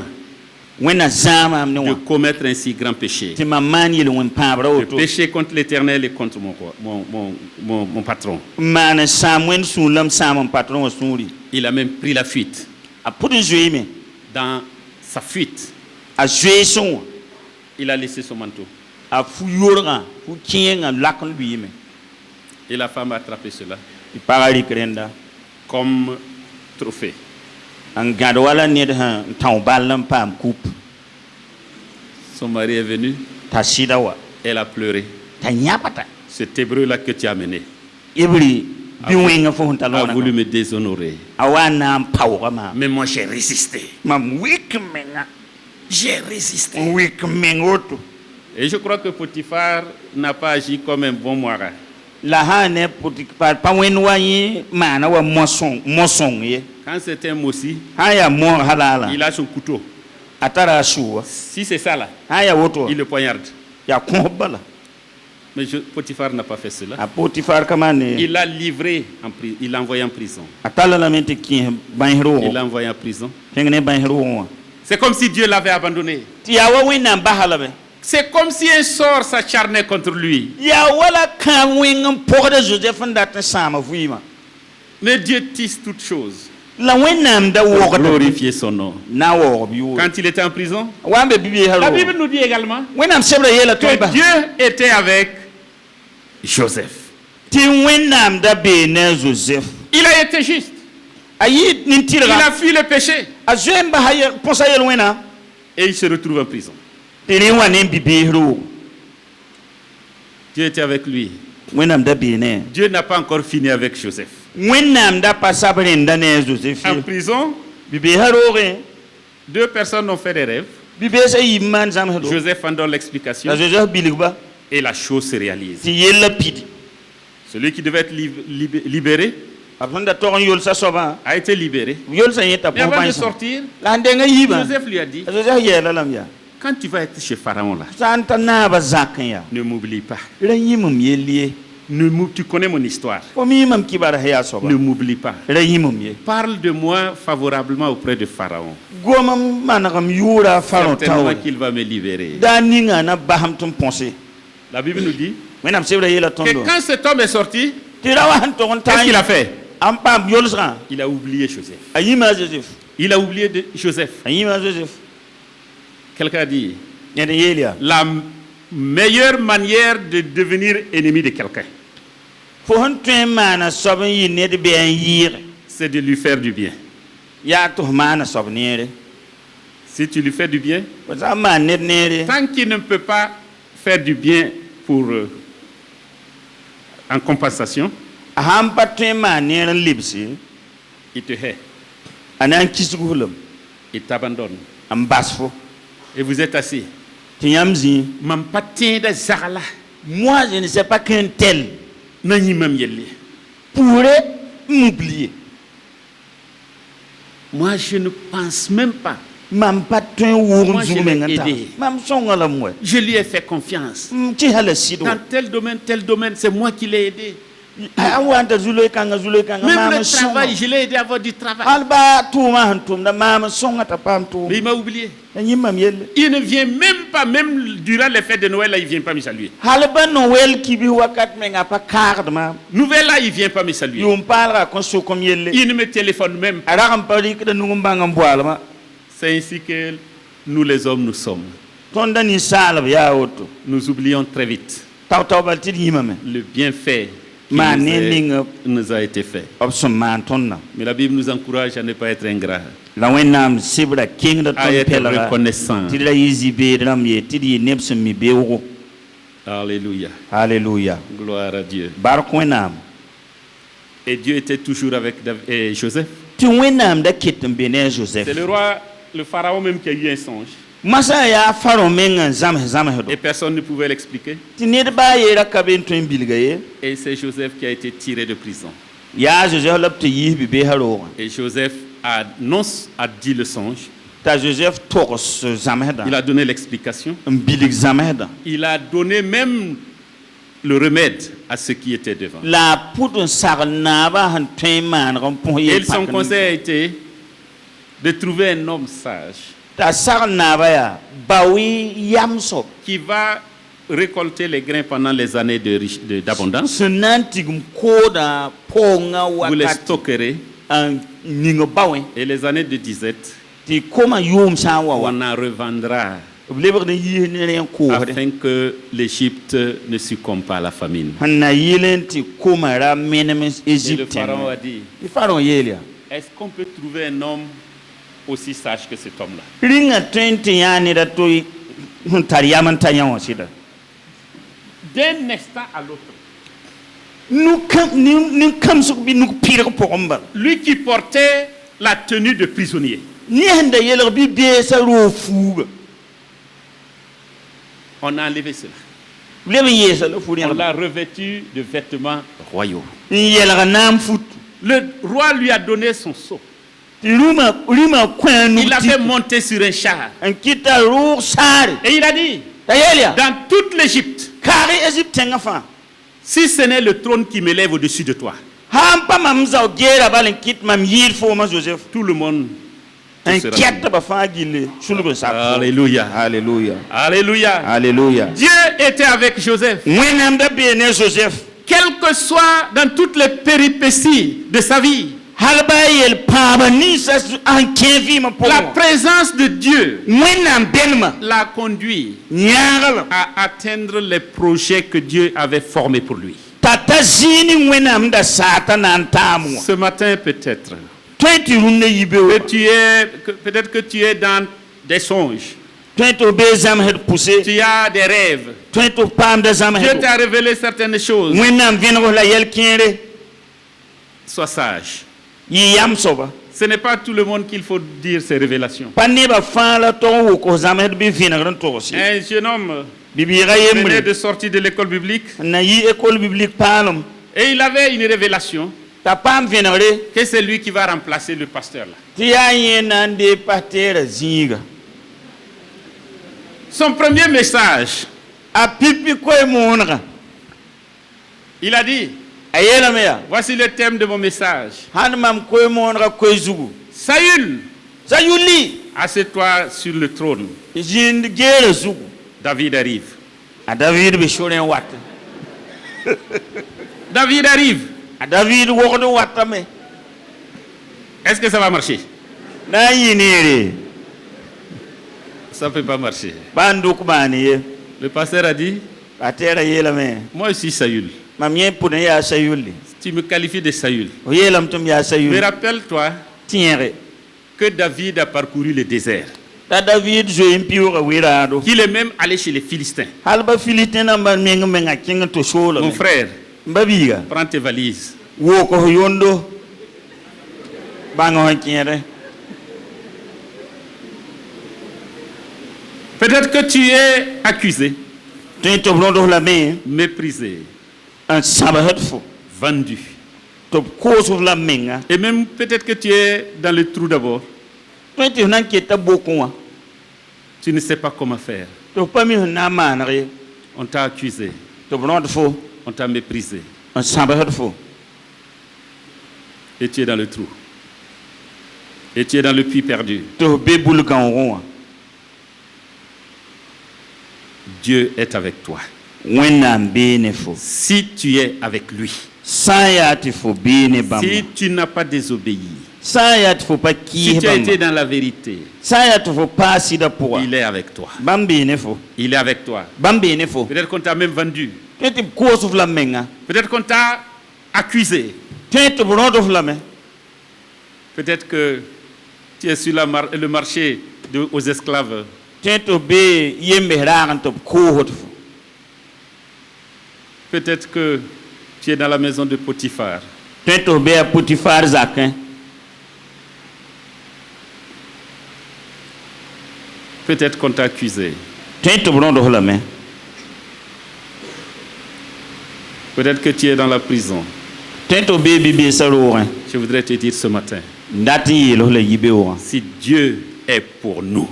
wẽnna zãama ne de wã commettre un si grand péché. tɩ mam maan yel-wẽn pãabra De woto pécher contre l'Éternel et contre mon patron. n maan n sãam wẽnd sũur la m sãam n patron wã sũuri Il a même pris la fuite. a pʋd n zoeeme Dans sa fuite, a zoeesẽ wã il a laissé son manteau. a fu-yorgã fu-kẽengã lak n luiime Et la femme a attrapé cela tɩ pagã rɩk rẽnda comme trophée. n gãd wala ned sã n tão ball n paam kup Son mari est venu, t'a sɩda wa elle a pleuré. t'a yãpata Cet hébreu-là que tu as amené yebre bɩ-wẽngã fo sẽn tall a wãna voulu me déshonorer. a wa n na n paooga maam Mais moi, j'ai résisté. mam wɩk menga J'ai résisté. n wɩk meng woto Et je crois que Potiphar n'a pas agi comme un bon moira. la sã ne pa wẽnd wa yẽ maana wa mo-sõng ye Quand c'est un Mossi, sã n yaa moog halaala il a son couteau. a tara a sʋʋa Si c'est ça là, sã n yaa woto il le poignarde. yaa kõs bala Mais Potiphar n'a pas fait cela. a potifar ka maande Il l'a livré, il l'a envoyé en prison. a talla lame tɩ kẽes bães Il roogo l'a envoyé en prison. fẽng ne bães roogẽ wã C'est comme si Dieu l'avait abandonné. tɩ yaa wa wẽnnaam basa lame C'est comme si un sort s'acharnait contre lui. yaa wala kã wẽng n pʋgda Joseph n dat n sãama vɩɩmã Mais Dieu tisse toutes choses la wẽnnaam da pour wogda glorifier son nom. na n waoog b yoore Quand il était en prison, wa n be bibeesa la roogo Bible nous dit également wẽnnaam sebra yeela tõe que bas Dieu était avec Joseph. tɩ wẽnnaam da bee ne a Joseph Il a été juste. a yɩ Il nin-tɩrga a fui le péché a zoe n basa põsa yel-wẽna et il se retrouve en prison. tɩ rẽ wa ne n bibees roogo Dieu était avec lui. wẽnnaam da bee ne Dieu n'a pas encore fini avec Joseph. wẽnnaam da pa sab rẽnda ne a Joseph En ye prison, bibeesa roogẽ 2 personnes ont fait des rêves. bibeesa yɩ n maan zãmsdo Joseph en donne l'explication la Joseph bilgba et la chose se réalise. tɩ yella pidi Celui qui devait être libéré b sẽn da tog n yolsa soabã a été libéré. yolsã yẽ t'a Mais pʋs avant de bãensã sortir, la n denga yiibã Joseph lui a dit, a Joseph yɛɛla lame yaa quand tu vas être chez Pharaon là, sã n ta naaba zãk n yaa ne m'oublie pas. ra yĩmum yell ye Tu connais mon histoire. fo mi mam kibara yaa soaba Ne m'oublie pas. ra yĩmum ye Parle de moi favorablement auprès de Pharaon. gomam manegem yʋʋra faron Certainement taoore qu'il va me libérer. daa ninga na basem tɩ n põse La Bible nous dit wẽnnaam sebra yeela que tõndo quand cet homme est sorti, tɩ ra wa sẽn tog n qu'est-ce qu'il a taa fait? n paam yolsgã Il a oublié Joseph. a yĩma a Joseph Il a oublié Joseph. a yĩma a Joseph Quelqu'un a dit, ned n yeel yaa la meilleure manière de devenir ennemi de quelqu'un, fo sẽn tõe n maana soab n yɩ ned bɩ a n yɩɩge c'est de lui faire du bien. yaa tɩ f maana soab neere Si tu lui fais du bien, fo sã n maan ned neere tant qu'il ne peut pas faire du bien pour en compensation, a sãn pa tõe n maan neer n libse il te hait, a na n kisg fulem il t'abandonne. n bas fo Et vous êtes assis. tɩ yãmb zĩ Mam patin de zagla, moi je ne sais pas qu'un tel nani mam yelle. pourrait m'oublier Moi, je ne pense même pas. mam pa tõe n wʋʋg Moi, n je zug l'ai meng n ta aidé. mam sõnga lame wɛ Je lui ai fait confiance. tɩ hala sɩd wa Dans tel domaine, c'est moi qui l'ai aidé. a wa n ta zu-loe-kãngã zu-loe-kãngã Même maam le n sõnga travail, je l'ai aidé à avoir du travail. hal baa tʋʋmã sẽn tʋmda maam n sõnga t'a paam tʋʋm Mais il m'a oublié. la yĩm mam yelle Il ne vient même pas, même durant les fêtes de Noël, là, il ne vient pas me saluer. hal ba noɛl kibs wakat meng a pa kaagd maam Nouvelle là, il ne vient pas me saluer. yʋʋm paalga a kõ sokom yelle Il ne me téléphone même. a rag n pa rɩkda nug n bãng n boaalmã C'est ainsi que nous les hommes nous sommes. tõnda ninsaalb yaa woto Nous oublions très vite tao-tao bal tɩ d yĩmame le bienfait qui maan ne ning nous a été fait. b sẽn maan tõndã Mais la Bible nous encourage à ne pas être ingrat, la wẽnnaam sɩbra kẽngda à tõnd être pɛlga reconnaissant. tɩ d ra yɩ zĩ-beed rãmb ye tɩ d yɩ neb sẽn mi beoogo Alléluia. halleluya Gloire à Dieu. bark wẽnnaam Et Dieu était toujours avec Joseph. tɩ wẽnnaam da ket n be ne a Joseph C'est le roi, le pharaon même qui a eu un songe. masã yaa faro meng n zãms-zãmsdo Et personne ne pouvait l'expliquer. tɩ ned baa yeera ka be n tõe n bilga ye Et c'est Joseph qui a été tiré de prison. yaa Joseph la b tɩ yiis bibeesã roogã Et Joseph a dit le songe. t'a Joseph togs zãmsdã Il a donné l'explication. n bilg zãmsdã Il a donné même le remède à ce qui était devant. la a pʋd n sagl naabã sẽn tõe n maaneg n põs Et son yel-pãk conseil a été de trouver un homme sage ta sar naaba ya bawi yamso qui va récolter les grains pendant les années d'abondance. sunan tigum ko da ponga Vous les wakat stockerez. an ningo bawe Et les années de disette, ti koma yum sa wa wa on en revendra leber de yi ne ko de afin que l'Égypte ne succombe pas à la famine. hanna yilen ti koma ra menem Et le Egypte pharaon a dit, ti pharaon yelia est-ce qu'on peut trouver un homme aussi sage que cet homme-là? ringa 20 yani da to tariyaman tanyan sida D'un instant à l'autre, nous comme ce que nous pire pour omba lui qui portait la tenue de prisonnier, ni handa yeler bi be sa ro fuga on a enlevé cela. lebe yesa le furi On l'a revêtu de vêtements royaux. yeler nam fut Le roi lui a donné son sceau. luma kwanu Il avait monté sur un char. en kita ro sare Et il a dit, ta yelia dans toute l'Égypte, kare Egypte ngafa si ce n'est le trône qui m'élève au-dessus de toi, hampa mamza gera balen kit mam yir fo ma Joseph tout le monde te en sera kiat ba fa gile sulbe sa Alléluia. alléluia Alléluia. alléluia Dieu était avec Joseph. wenam da be ne Joseph Quel que soit dans toutes les péripéties de sa vie, halba yel paba ni sa an kevi ma po la présence de Dieu wenam benma l'a conduit nyagala à atteindre les projets que Dieu avait formés pour lui. tata zini wenam da satana antamu Ce matin, peut-être twenti runne yibewo peut-être que tu es dans des songes, twento bezam het poussé tu as des rêves. twento pam da zam Dieu het t'a révélé certaines choses. wenam vengo la yel kere Sois sage. yi yam soba Ce n'est pas tout le monde qu'il faut dire ces révélations. panne ba fala to wo ko zam het bi vinagran to si Un jeune homme bibiga venait yemre de sortir de l'école biblique na yi école biblique palom et il avait une révélation ta pam vinagre que c'est lui qui va remplacer le pasteur là. ti ya yena de patera zinga Son premier message, a pipi koy monra il a dit, ayela meya voici le thème de mon message. han mam koy monra koy zugu Saül, sayuli assieds-toi sur le trône. jind gere zugu David arrive. a David be shoren wat David arrive. a David wokdo watame Est-ce que ça va marcher? na yinere Ça ne peut pas marcher. banduk bani Le pasteur a dit, patera yela me moi aussi Saül. mam yen pune ya sayuli Tu me qualifies de Saül. o yelam tum ya Mais sayuli rappelle-toi tiere que David a parcouru le désert. ta David zo impiura wirado Qu'il est même allé chez les Philistins. halba filitina ba menga kinga to shola Mon frère, mbabiga prends tes valises. wo ko yondo bango tiere Peut-être que tu es accusé, tento blondo la me méprisé, un sabahat fo vendu. to koso la menga Et même peut-être que tu es dans le trou d'abord. tento nan keta bokunwa Tu ne sais pas comment faire. to pami na manare On t'a accusé, to blondo fo on t'a méprisé. un sabahat fo Et tu es dans le trou. Et tu es dans le puits perdu. to be bulkan ronwa Dieu est avec toi. wenam bene fo Si tu es avec lui, sayati fo bene bamba si tu n'as pas désobéi, sayati fo pa si ki tu as été bamba dans la vérité, sayati fo pasi da poa il est avec toi. bambene fo Il est avec toi. bambene fo Peut-être qu'on t'a même vendu. tento koso la menga Peut-être qu'on t'a accusé. tento blondo la me Peut-être que tu es sur le marché aux esclaves. tento be yembe ragan to ko fo Peut-être que tu es dans la maison de Potiphar. tento be a Potifar zakin Peut-être qu'on t'a accusé. tento blondo la me Peut-être que tu es dans la prison. tento be bibi sarorin Je voudrais te dire ce matin, ndati yelo la yibewa si Dieu est pour nous,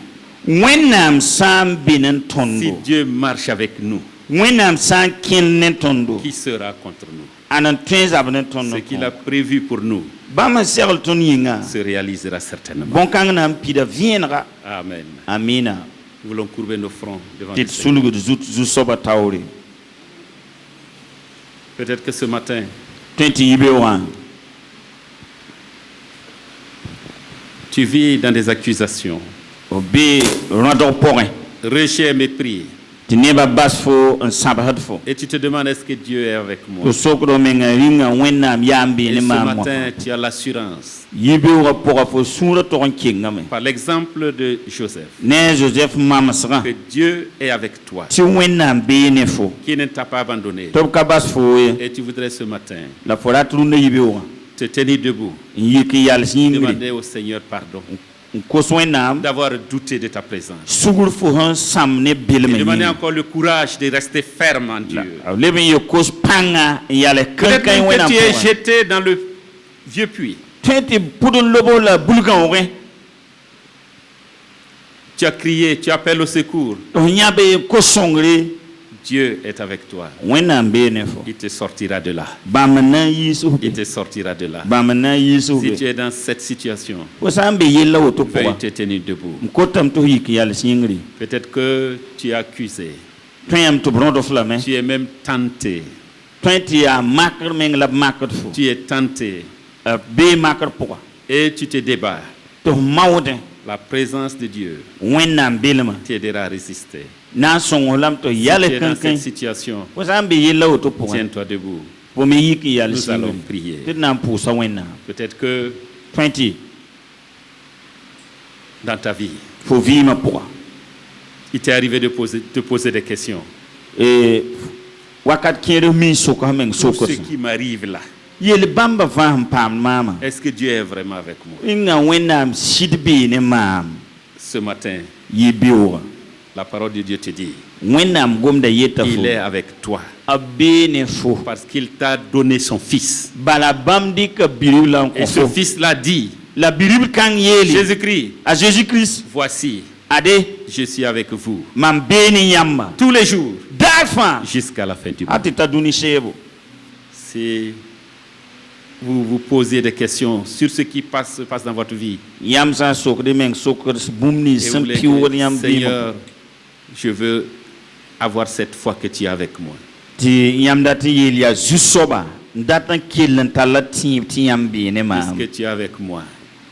wenam sam binen si tondo Dieu marche avec nous, wẽnnaam sã n kẽnd ne tõndo qui sera contre nous? a nan tõe n zab ne tõnd Ce qu'il a prévu pour nous bãmb n segl tõnd yĩnga se réalisera certainement. bõn-kãng na n pida vẽenega Amen. amina Nous voulons courber nos fronts devant tɩ le d Seigneur. sulgd zu-soabã taoore Peut-être que ce matin, tõe tɩ yibe wã tu vis dans des accusations, o bee rõdg pʋgẽ rejet et mépris, tɩ nebã bas fo n sãbsd fo et tu te demandes est-ce que Dieu est avec moi? tɩ sokd menga rĩngã wẽnnaam yaa n bee Et ne ce maam wã matin, tu as l'assurance, yibeoogã pʋga fo sũurã tog n kengame par l'exemple de Joseph, ne a Joseph mamsgã que Dieu est avec toi, tɩ wẽnnaam bee ne fo qui ne t'a pas abandonné. tɩ b ka bas fo ye Et tu voudrais ce matin la fo rat rũndã yibeoogã te tenir debout, n yik n yals yĩngri demander au Seigneur pardon n kos wẽnnaam d'avoir douté de ta présence. sugr fo sẽn sãm ne belm Et demander yĩnga encore le courage de rester ferme en Dieu. b leb n ye kos pãnga n yal Peut-être kãn-kãe même wẽnnaam que tu es pʋgẽ jeté dans le vieux puits. tõe tɩ pʋd n lobo la bulgã wʋgẽ Tu as crié, tu appelles au secours. tɩ f yãb kos sõngre Dieu est avec toi. wẽnnaam bee ne fo Il te sortira de là. bãmb n na n yiis f Il be te sortira de là. bãmb n na n yiis f Si be tu es dans cette situation, fo sã n be yella woto veuille pʋga te tenir debout. n kotame tɩ f yik n yals yĩngri Peut-être que tu es accusé. tõe yãmb tɩ b rõd f lame Tu es même tenté. tõe tɩ yaa makr meng la b makd fo Tu es tenté. b bee makr pʋga Et tu te débats. tɩ f maoodẽ La présence de Dieu wẽnnaam belmã t'aidera à résister. na n sõng f lame tɩ f Si yal tu es dans kãn-kãe cette situation, fo sã n be yella woto pʋgẽ tiens-toi debout. fo me yik n yals Nous allons yĩngri prier. tɩ d na n pʋʋsa wẽnnaam Peut-être que tõe tɩ dans ta vie, fo vɩɩmã pʋga il t'est arrivé de te poser des questions. wakat kẽer f min sok f meng Tout ce sokdsã qui m'arrive là, yel bãmbã fãa sẽn paamd maamã est-ce que Dieu est vraiment avec moi? yĩnga wẽnnaam sɩd bee ne maam Ce matin, yɩ beoogã la parole de Dieu te dit, wẽnnaam gomda yeta fo il est avec toi a bee ne fo parce qu'il t'a donné son fils. bala bãmb dɩka birib la n Et kõ ce fo fils l'a dit, la birib kãng yeele Jésus-Christ, a Jésus-Christ voici, ade je suis avec vous mam bee ne yãmba tous les jours daar fãa jusqu'à la fin du a monde. tɩ ta dũni seebo Si vous vous posez des questions sur ce qui se passe dans votre vie, yãmb sã n sokd meng sokd bũmb nins et vous sẽn voulez pioogd que, yãmb bɩɩmã Seigneur, je veux avoir cette foi que tu es avec moi. tɩ yãmb dat n yeel yaa zu-soaba n dat n kell n tall tĩib tɩ yãmb bee ne maam Puisque tu es avec moi,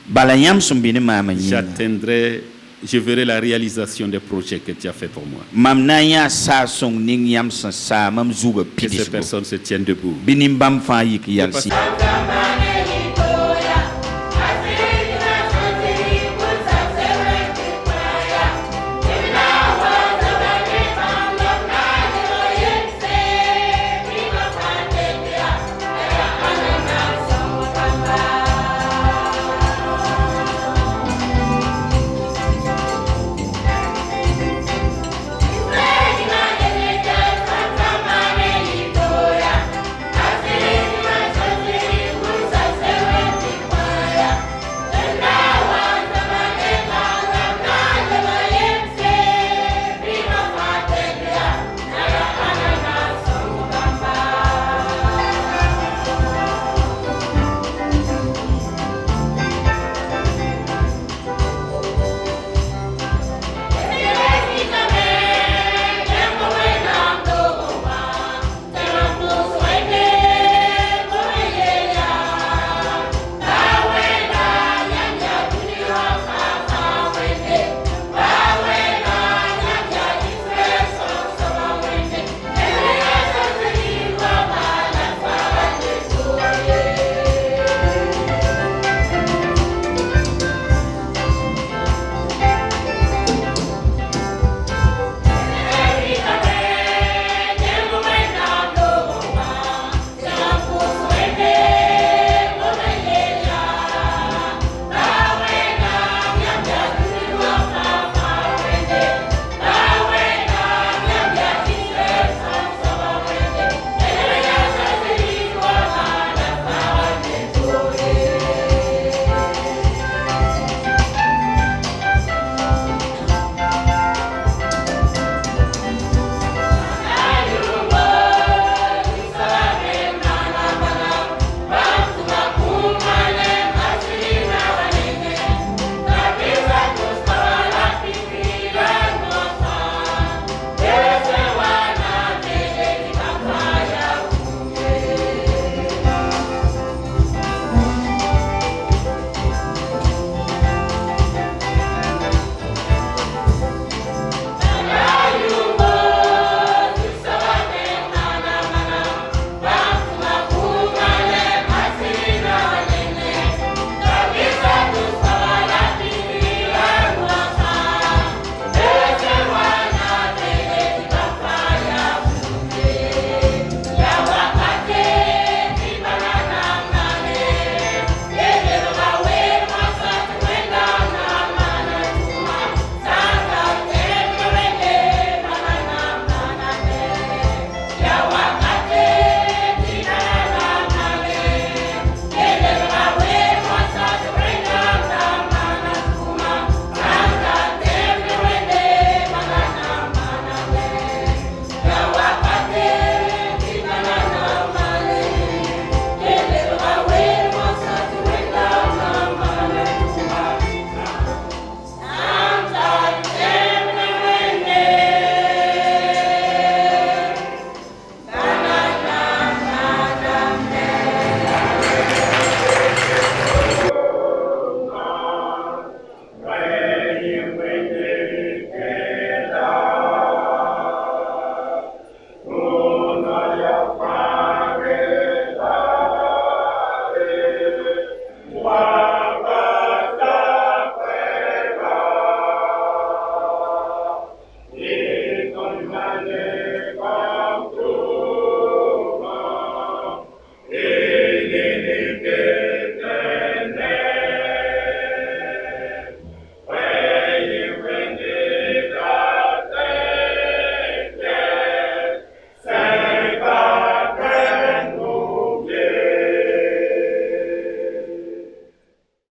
bala yãmb sẽn be ne maamã yĩnga j'atteindrai, je verrai la réalisation des projets que tu as fait pour moi. mam na n yãa saag-sõng ning yãmb sẽn saa mam zugã Que ces pidisgo personnes se tiennent debout. bɩ nin-bãmb fãa yik yalsɩ